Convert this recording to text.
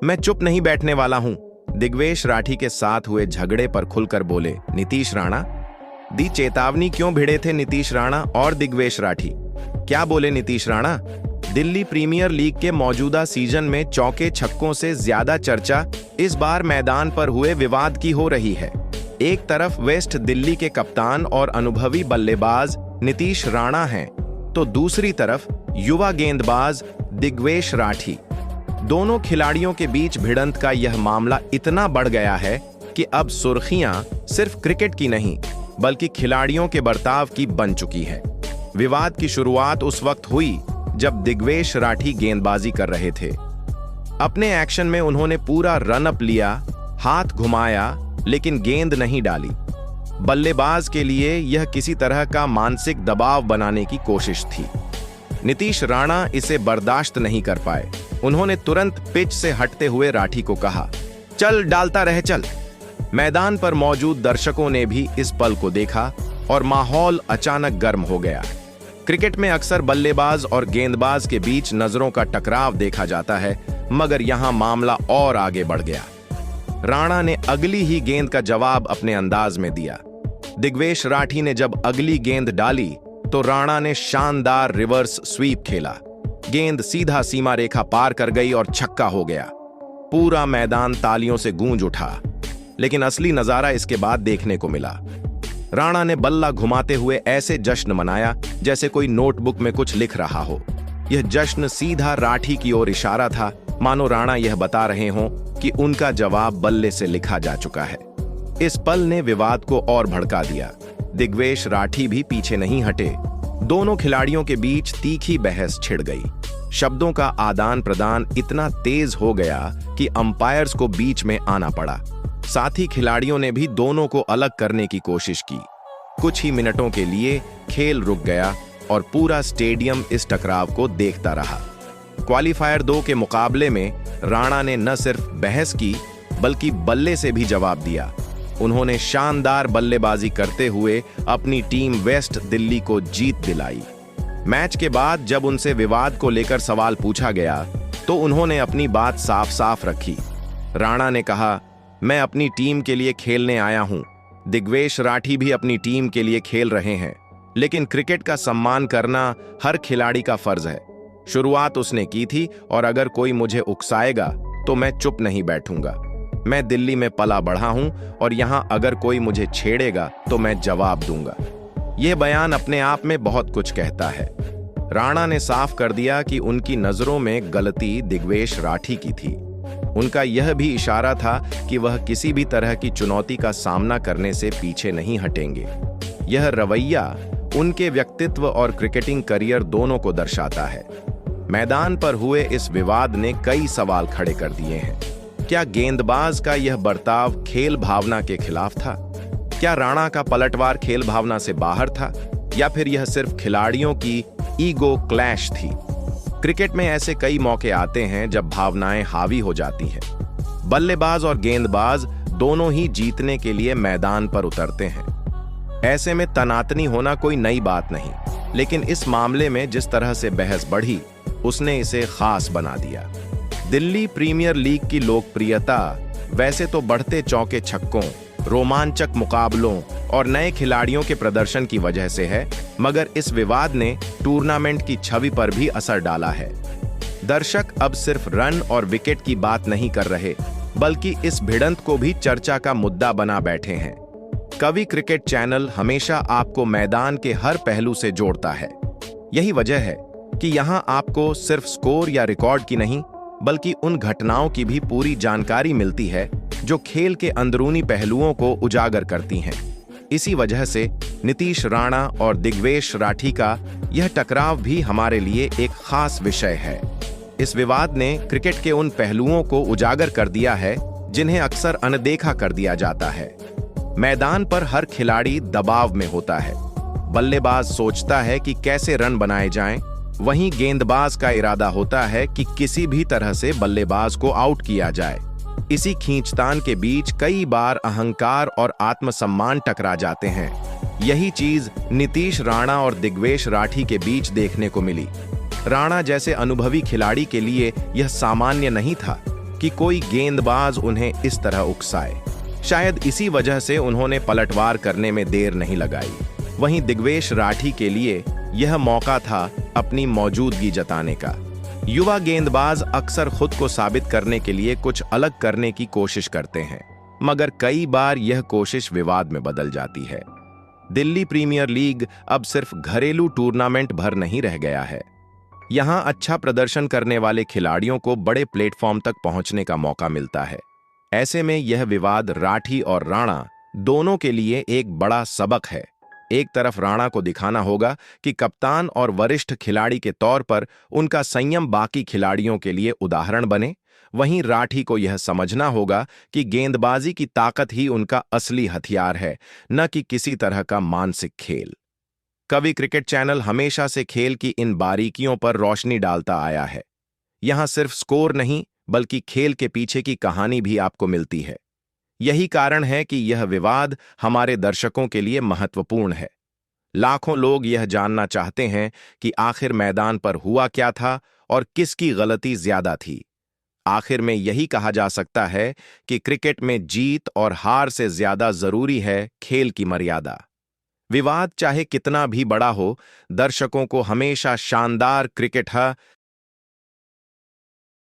मैं चुप नहीं बैठने वाला हूं। दिग्वेश राठी के साथ हुए झगड़े पर खुलकर बोले नीतीश राणा। दी चेतावनी क्यों भिड़े थे नीतीश राणा और दिग्वेश राठी? क्या बोले नीतीश राणा? दिल्ली प्रीमियर लीग के मौजूदा सीजन में चौके छक्कों से ज्यादा चर्चा इस बार मैदान पर हुए विवाद की हो रही है। एक तरफ वेस्ट दिल्ली के कप्तान और अनुभवी बल्लेबाज नीतीश राणा हैं, तो दूसरी तरफ युवा गेंदबाज दिग्वेश राठी। दोनों खिलाड़ियों के बीच भिड़ंत का यह मामला इतना बढ़ गया है कि अब सुर्खियां सिर्फ क्रिकेट की नहीं बल्कि खिलाड़ियों के बर्ताव की बन चुकी है। विवाद की शुरुआत उस वक्त हुई जब दिग्वेश राठी गेंदबाजी कर रहे थे। अपने एक्शन में उन्होंने पूरा रन अप लिया, हाथ घुमाया, लेकिन गेंद नहीं डाली। बल्लेबाज के लिए यह किसी तरह का मानसिक दबाव बनाने की कोशिश थी। नीतीश राणा इसे बर्दाश्त नहीं कर पाए। उन्होंने तुरंत पिच से हटते हुए राठी को कहा, चल डालता रह चल। मैदान पर मौजूद दर्शकों ने भी इस पल को देखा और माहौल अचानक गर्म हो गया। क्रिकेट में अक्सर बल्लेबाज और गेंदबाज के बीच नजरों का टकराव देखा जाता है, मगर यहां मामला और आगे बढ़ गया। राणा ने अगली ही गेंद का जवाब अपने अंदाज में दिया। दिग्वेश राठी ने जब अगली गेंद डाली तो राणा ने शानदार रिवर्स स्वीप खेला। गेंद सीधा सीमा रेखा पार कर गई और छक्का हो गया। पूरा मैदान तालियों से गूंज उठा। लेकिन असली नजारा इसके बाद देखने को मिला। राणा ने बल्ला घुमाते हुए ऐसे जश्न मनाया जैसे कोई नोटबुक में कुछ लिख रहा हो। यह जश्न सीधा राठी की ओर इशारा था, मानो राणा यह बता रहे हों कि उनका जवाब बल्ले से लिखा जा चुका है। इस पल ने विवाद को और भड़का दिया। दिग्वेश राठी भी पीछे नहीं हटे। दोनों खिलाड़ियों के बीच तीखी बहस छिड़ गई। शब्दों का आदान प्रदान इतना तेज हो गया कि अंपायर्स को बीच में आना पड़ा। साथ ही खिलाड़ियों ने भी दोनों को अलग करने की कोशिश की। कुछ ही मिनटों के लिए खेल रुक गया और पूरा स्टेडियम इस टकराव को देखता रहा। क्वालीफायर 2 के मुकाबले में राणा ने न सिर्फ बहस की बल्कि बल्ले से भी जवाब दिया। उन्होंने शानदार बल्लेबाजी करते हुए अपनी टीम वेस्ट दिल्ली को जीत दिलाई। मैच के बाद जब उनसे विवाद को लेकर सवाल पूछा गया तो उन्होंने अपनी बात साफ साफ रखी। राणा ने कहा, मैं अपनी टीम के लिए खेलने आया हूं। दिग्वेश राठी भी अपनी टीम के लिए खेल रहे हैं, लेकिन क्रिकेट का सम्मान करना हर खिलाड़ी का फर्ज है। शुरुआत उसने की थी और अगर कोई मुझे उकसाएगा तो मैं चुप नहीं बैठूंगा। मैं दिल्ली में पला बढ़ा हूं और यहां अगर कोई मुझे छेड़ेगा तो मैं जवाब दूंगा। यह बयान अपने आप में बहुत कुछ कहता है। राणा ने साफ कर दिया कि उनकी नजरों में गलती दिग्वेश राठी की थी। उनका यह भी इशारा था कि वह किसी भी तरह की चुनौती का सामना करने से पीछे नहीं हटेंगे। यह रवैया उनके व्यक्तित्व और क्रिकेटिंग करियर दोनों को दर्शाता है। मैदान पर हुए इस विवाद ने कई सवाल खड़े कर दिए हैं। क्या गेंदबाज का यह बर्ताव खेल भावना के खिलाफ था? क्या राणा का पलटवार खेल भावना से बाहर था, या फिर यह सिर्फ खिलाड़ियों की ईगो क्लैश थी? क्रिकेट में ऐसे कई मौके आते हैं जब भावनाएं हावी हो जाती हैं। बल्लेबाज और गेंदबाज दोनों ही जीतने के लिए मैदान पर उतरते हैं। ऐसे में तनातनी होना कोई नई बात नहीं, लेकिन इस मामले में जिस तरह से बहस बढ़ी उसने इसे खास बना दिया। दिल्ली प्रीमियर लीग की लोकप्रियता वैसे तो बढ़ते चौके छक्कों, रोमांचक मुकाबलों और नए खिलाड़ियों के प्रदर्शन की वजह से है, मगर इस विवाद ने टूर्नामेंट की छवि पर भी असर डाला है। दर्शक अब सिर्फ रन और विकेट की बात नहीं कर रहे, बल्कि इस भिड़ंत को भी चर्चा का मुद्दा बना बैठे हैं। कवि क्रिकेट चैनल हमेशा आपको मैदान के हर पहलू से जोड़ता है। यही वजह है कि यहां आपको सिर्फ स्कोर या रिकॉर्ड की नहीं, बल्कि उन घटनाओं की भी पूरी जानकारी मिलती है जो खेल के अंदरूनी पहलुओं को उजागर करती हैं। इसी वजह से नीतीश राणा और दिग्वेश राठी का यह टकराव भी हमारे लिए एक खास विषय है। इस विवाद ने क्रिकेट के उन पहलुओं को उजागर कर दिया है जिन्हें अक्सर अनदेखा कर दिया जाता है। मैदान पर हर खिलाड़ी दबाव में होता है। बल्लेबाज सोचता है कि कैसे रन बनाए जाएं, वहीं गेंदबाज का इरादा होता है कि किसी भी तरह से बल्लेबाज को आउट किया जाए। इसी खींचतान के बीच कई बार अहंकार और आत्मसम्मान टकरा जाते हैं। यही चीज नीतीश राणा और दिग्वेश राठी के बीच देखने को मिली। राणा जैसे अनुभवी खिलाड़ी के लिए यह सामान्य नहीं था, कि कोई गेंदबाज उन्हें इस तरह उकसाए। शायद इसी वजह से उन्होंने पलटवार करने में देर नहीं लगाई। वहीं दिग्वेश राठी के लिए यह मौका था अपनी मौजूदगी जताने का। युवा गेंदबाज अक्सर खुद को साबित करने के लिए कुछ अलग करने की कोशिश करते हैं, मगर कई बार यह कोशिश विवाद में बदल जाती है। दिल्ली प्रीमियर लीग अब सिर्फ घरेलू टूर्नामेंट भर नहीं रह गया है। यहां अच्छा प्रदर्शन करने वाले खिलाड़ियों को बड़े प्लेटफॉर्म तक पहुंचने का मौका मिलता है। ऐसे में यह विवाद राठी और राणा दोनों के लिए एक बड़ा सबक है। एक तरफ राणा को दिखाना होगा कि कप्तान और वरिष्ठ खिलाड़ी के तौर पर उनका संयम बाकी खिलाड़ियों के लिए उदाहरण बने। वहीं राठी को यह समझना होगा कि गेंदबाजी की ताकत ही उनका असली हथियार है, न कि किसी तरह का मानसिक खेल। कवि क्रिकेट चैनल हमेशा से खेल की इन बारीकियों पर रोशनी डालता आया है। यहां सिर्फ स्कोर नहीं, बल्कि खेल के पीछे की कहानी भी आपको मिलती है। यही कारण है कि यह विवाद हमारे दर्शकों के लिए महत्वपूर्ण है। लाखों लोग यह जानना चाहते हैं कि आखिर मैदान पर हुआ क्या था और किसकी गलती ज्यादा थी। आखिर में यही कहा जा सकता है कि क्रिकेट में जीत और हार से ज्यादा जरूरी है खेल की मर्यादा। विवाद चाहे कितना भी बड़ा हो, दर्शकों को हमेशा शानदार क्रिकेट